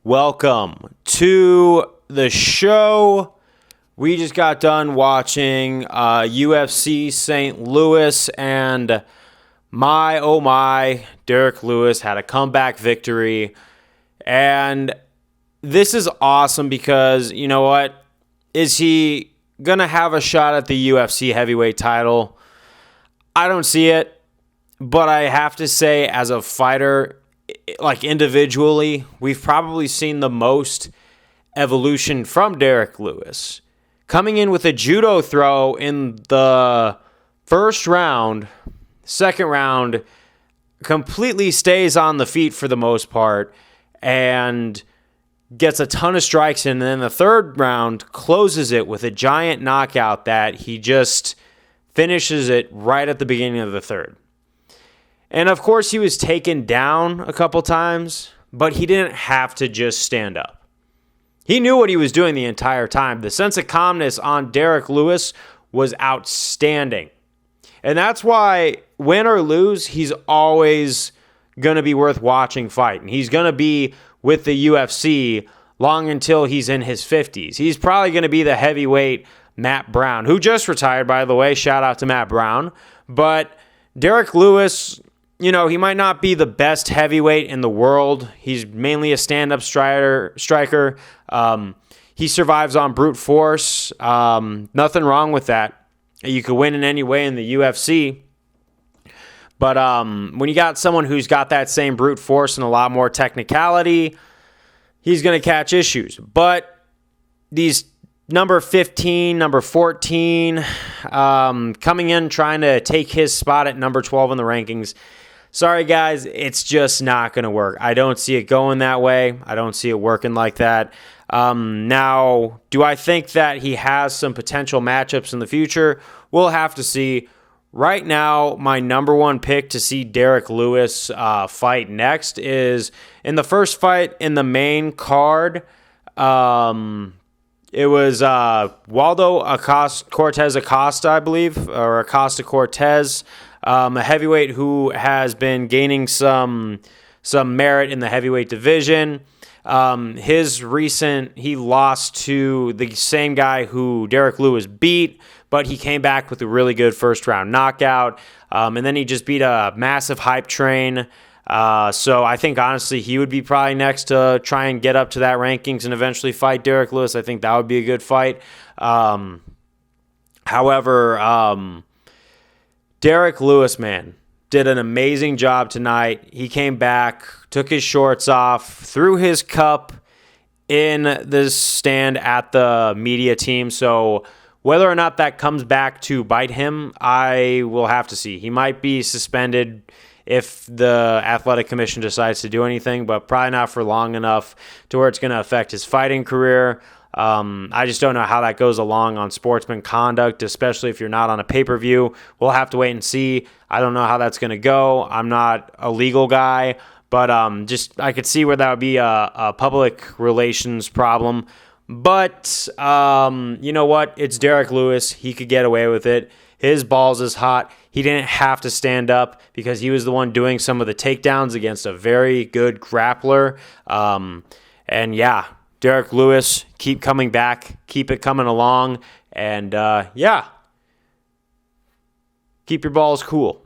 Welcome to the show. We just got done watching UFC St. Louis, and my, Derrick Lewis had a comeback victory. And this is awesome because, you know what? Is he going to have a shot at the UFC heavyweight title? I don't see it, but I have to say, as a fighter, like individually, we've probably seen the most evolution from Derrick Lewis. Coming in with a judo throw in the first round, second round, completely stays on the feet for the most part and gets a ton of strikes in. And then the third round closes it with a giant knockout that he just finishes it right at the beginning of the third. And of course, he was taken down a couple times, but he didn't have to just stand up. He knew what he was doing the entire time. The sense of calmness on Derrick Lewis was outstanding. And that's why, win or lose, he's always going to be worth watching fight. And he's going to be with the UFC long until he's in his 50s. He's probably going to be the heavyweight Matt Brown, who just retired, by the way. Shout out to Matt Brown. But Derrick Lewis, you know, he might not be the best heavyweight in the world. He's mainly a stand-up striker. He survives on brute force. Nothing wrong with that. You could win in any way in the UFC. But when you got someone who's got that same brute force and a lot more technicality, he's going to catch issues. But these number 15, number 14, coming in trying to take his spot at number 12 in the rankings, sorry, guys, it's just not going to work. I don't see it going that way. I don't see it working like that. Now, do I think that he has some potential matchups in the future? We'll have to see. Right now, my number one pick to see Derrick Lewis fight next is in the first fight in the main card. It was Waldo Cortez Acosta, I believe, or Acosta Cortez, a heavyweight who has been gaining some merit in the heavyweight division. He lost to the same guy who Derrick Lewis beat, but he came back with a really good first round knockout. And then he just beat a massive hype train. So I think, honestly, he would be probably next to try and get up to that rankings and eventually fight Derrick Lewis. I think that would be a good fight. However, Derrick Lewis, man, did an amazing job tonight. He came back, took his shorts off, threw his cup in the stand at the media team. So whether or not that comes back to bite him, I will have to see. He might be suspended if the athletic commission decides to do anything, but probably not for long enough to where it's going to affect his fighting career. I just don't know how that goes along on sportsman conduct, especially if you're not on a pay-per-view. We'll have to wait and see. I don't know how that's going to go. I'm not a legal guy, but I could see where that would be a public relations problem. But you know what? It's Derrick Lewis. He could get away with it. His balls is hot. He didn't have to stand up because he was the one doing some of the takedowns against a very good grappler. And yeah, Derrick Lewis, keep coming back. Keep it coming along. And yeah, keep your balls cool.